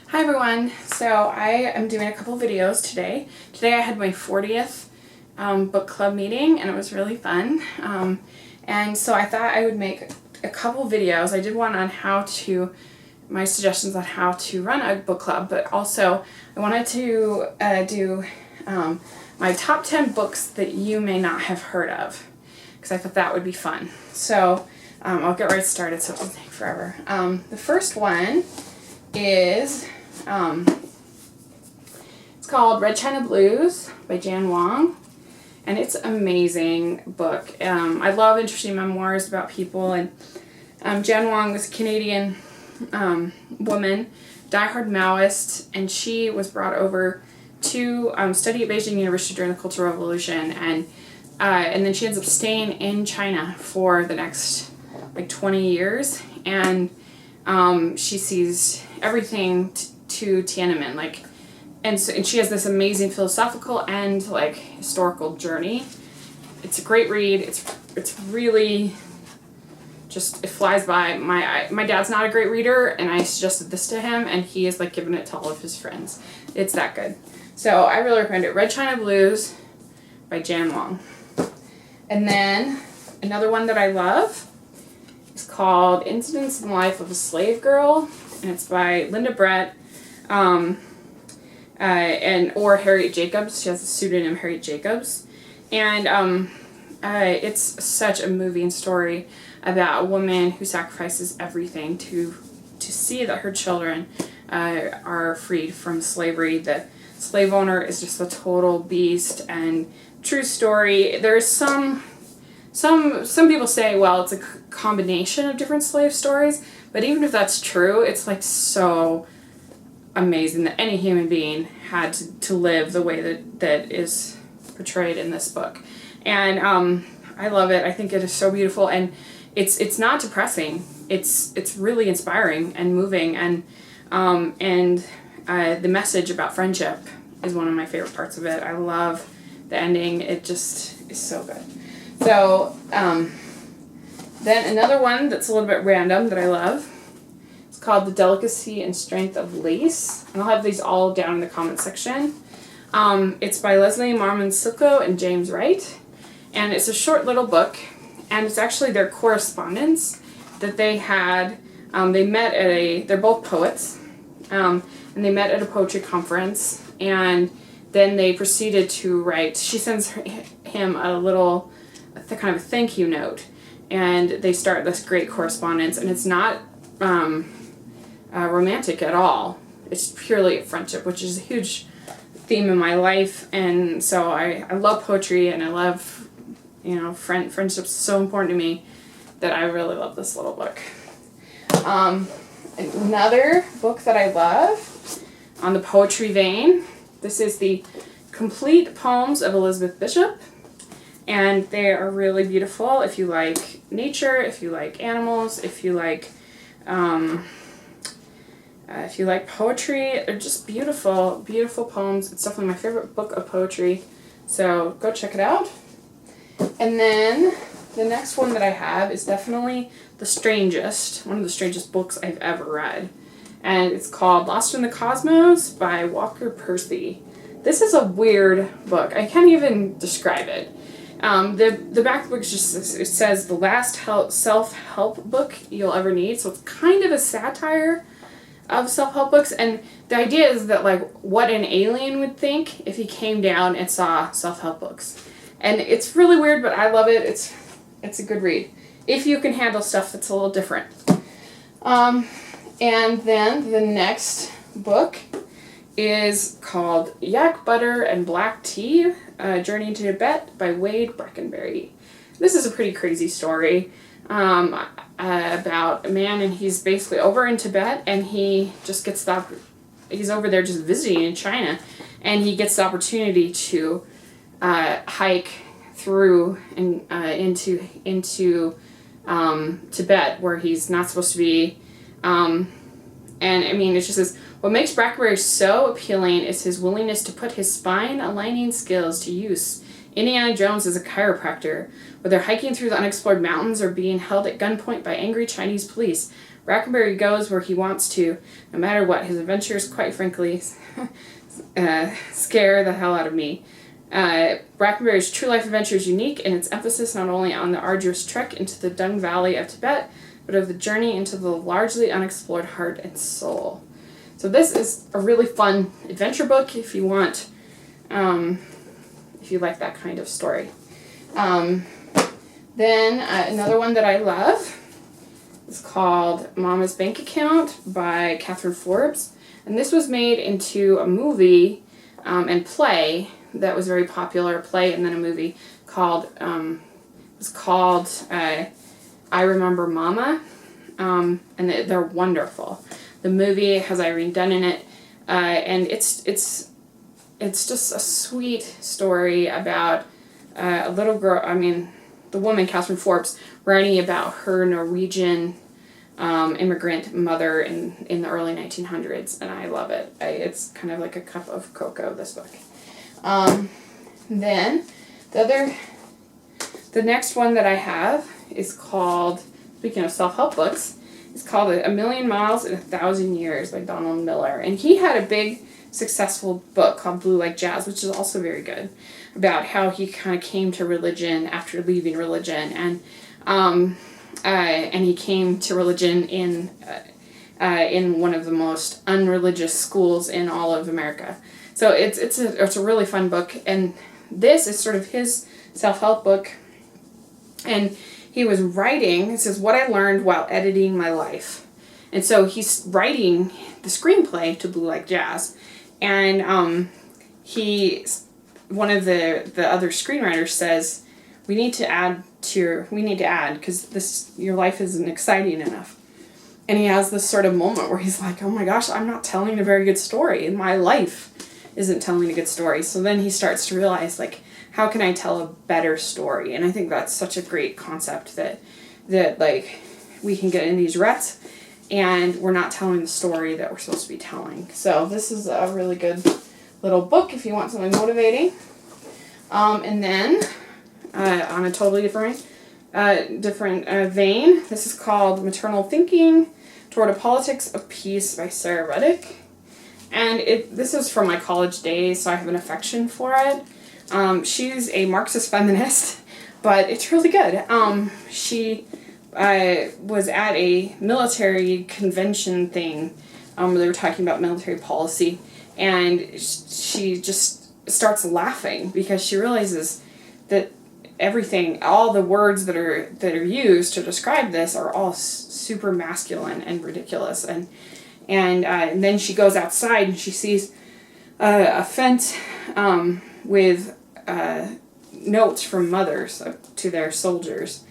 Hi everyone. So I am doing a couple videos today. Today I had my 40th book club meeting and it was really fun. And so I thought I would make a couple videos. I did one on my suggestions on how to run a book club, but also I wanted to do my top 10 books that you may not have heard of, because I thought that would be fun. So I'll get right started so it doesn't take forever. The first one is, it's called Red China Blues by Wong, and it's an amazing book. I love interesting memoirs about people, and Wong was a Canadian woman, diehard Maoist, and she was brought over to study at Beijing University during the Cultural Revolution, and then she ends up staying in China for the next like 20 years, and she sees everything to Tiananmen, and she has this amazing philosophical and like historical journey. It's a great read. It's really just, it flies by. My dad's not a great reader, and I suggested this to him, and he has like given it to all of his friends. It's that good. So I really recommend it. Red China Blues by Wong. And then another one that I love is called Incidents in the Life of a Slave Girl, and it's by Linda Brendt, or Harriet Jacobs. She has a pseudonym, Harriet Jacobs, and it's such a moving story about a woman who sacrifices everything to see that her children are freed from slavery. The slave owner is just a total beast, and true story. There's some people say, well, it's a combination of different slave stories, but even if that's true, it's like so amazing that any human being had to live the way that is portrayed in this book. And I love it. I think it is so beautiful, and it's not depressing. It's really inspiring and moving, and the message about friendship is one of my favorite parts of it. I love the ending. It just is so good. So then another one that's a little bit random that I love, it's called The Delicacy and Strength of Lace, and I'll have these all down in the comment section. It's by Leslie Marmon, Silko, and James Wright, and it's a short little book, and it's actually their correspondence that they had. They met at they're both poets, and they met at a poetry conference, and then they proceeded to write. She sends him a little kind of a thank you note, and they start this great correspondence, and it's not romantic at all. It's purely a friendship, which is a huge theme in my life, and so I love poetry, and I love, friendship's so important to me that I really love this little book. Another book that I love on the poetry vein, this is the Complete Poems of Elizabeth Bishop, and they are really beautiful if you like nature, if you like animals, if you like poetry. They're just beautiful, beautiful poems. It's definitely my favorite book of poetry, so go check it out. And then the next one that I have is definitely one of the strangest books I've ever read, and it's called Lost in the Cosmos by Walker Percy. This is a weird book. I can't even describe it. The back of the book it says the last self-help book you'll ever need, so it's kind of a satire of self-help books, and the idea is that like what an alien would think if he came down and saw self-help books. And it's really weird, but I love it. It's a good read if you can handle stuff that's a little different. And then the next book is called Yak Butter and Black Tea, Journey into Tibet by Blackenbury. This is a pretty crazy story about a man, and he's basically over in Tibet, and he just gets he's over there just visiting in China, and he gets the opportunity to hike through and into Tibet, where he's not supposed to be. And I mean, it's just this. What makes Blackenbury so appealing is his willingness to put his spine-aligning skills to use Indiana Jones is a chiropractor. Whether hiking through the unexplored mountains or being held at gunpoint by angry Chinese police, Blackenbury goes where he wants to, no matter what. His adventures, quite frankly, scare the hell out of me. Blackenbury's true life adventure is unique in its emphasis not only on the arduous trek into the Dung Valley of Tibet, but of the journey into the largely unexplored heart and soul. So this is a really fun adventure book if you want, if you like that kind of story. Then another one that I love is called Mama's Bank Account by Kathryn Forbes. And this was made into a movie and play that was very popular, a play and then a movie called, I Remember Mama. And they're wonderful. The movie has Irene Dunn in it, and it's just a sweet story about a little girl, the woman, Kathryn Forbes, writing about her Norwegian immigrant mother in the early 1900s, and I love it. It's kind of like a cup of cocoa, this book. Then, the next one that I have is called, speaking of self-help books, it's called A Million Miles in 1,000 Years by Donald Miller. And he had a big, successful book called Blue Like Jazz, which is also very good, about how he kind of came to religion after leaving religion. And he came to religion in one of the most unreligious schools in all of America. So it's a really fun book. And this is sort of his self-help book. And he was writing, it says, what I learned while editing my life. And so he's writing the screenplay to Blue Like Jazz. And one of the other screenwriters says, we need to add because your life isn't exciting enough. And he has this sort of moment where he's like, oh my gosh, I'm not telling a very good story. And my life isn't telling a good story. So then he starts to realize, like, how can I tell a better story? And I think that's such a great concept that like we can get in these ruts and we're not telling the story that we're supposed to be telling. So this is a really good little book if you want something motivating. And then on a totally different vein, this is called Maternal Thinking Toward a Politics of Peace by Sara Ruddick. And this is from my college days, so I have an affection for it. She's a Marxist feminist, but it's really good. She was at a military convention thing where they were talking about military policy, and she just starts laughing because she realizes that all the words that are used to describe this are all super masculine and ridiculous. And then she goes outside and she sees a fence with notes from mothers to their soldiers.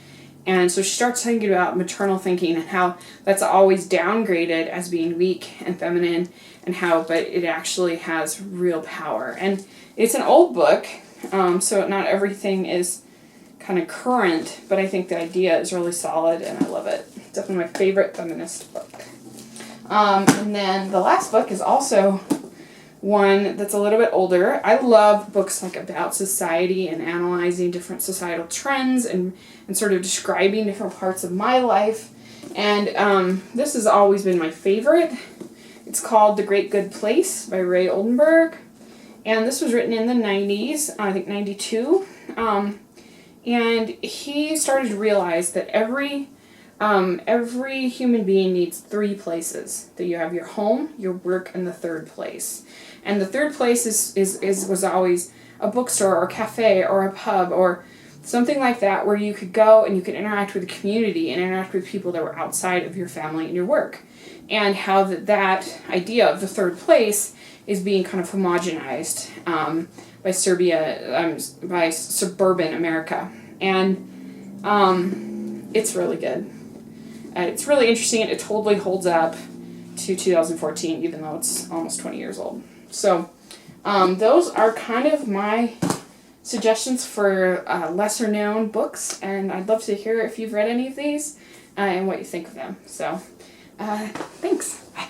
And so she starts thinking about maternal thinking and how that's always downgraded as being weak and feminine, and but it actually has real power. And it's an old book, so not everything is kind of current, but I think the idea is really solid and I love it. Definitely my favorite feminist book. And then the last book is also one that's a little bit older. I love books like about society and analyzing different societal trends and sort of describing different parts of my life. And this has always been my favorite. It's called The Great Good Place by Ray Oldenberg. And this was written in the 90s, I think 92. And he started to realize that every human being needs three places. That you have your home, your work, and the third place. And the third place was always a bookstore or a cafe or a pub or something like that where you could go and you could interact with the community and interact with people that were outside of your family and your work. And how that idea of the third place is being kind of homogenized by suburban America. And it's really good. It's really interesting, and it totally holds up to 2014, even though it's almost 20 years old. So those are kind of my suggestions for lesser-known books, and I'd love to hear if you've read any of these and what you think of them. So thanks. Bye.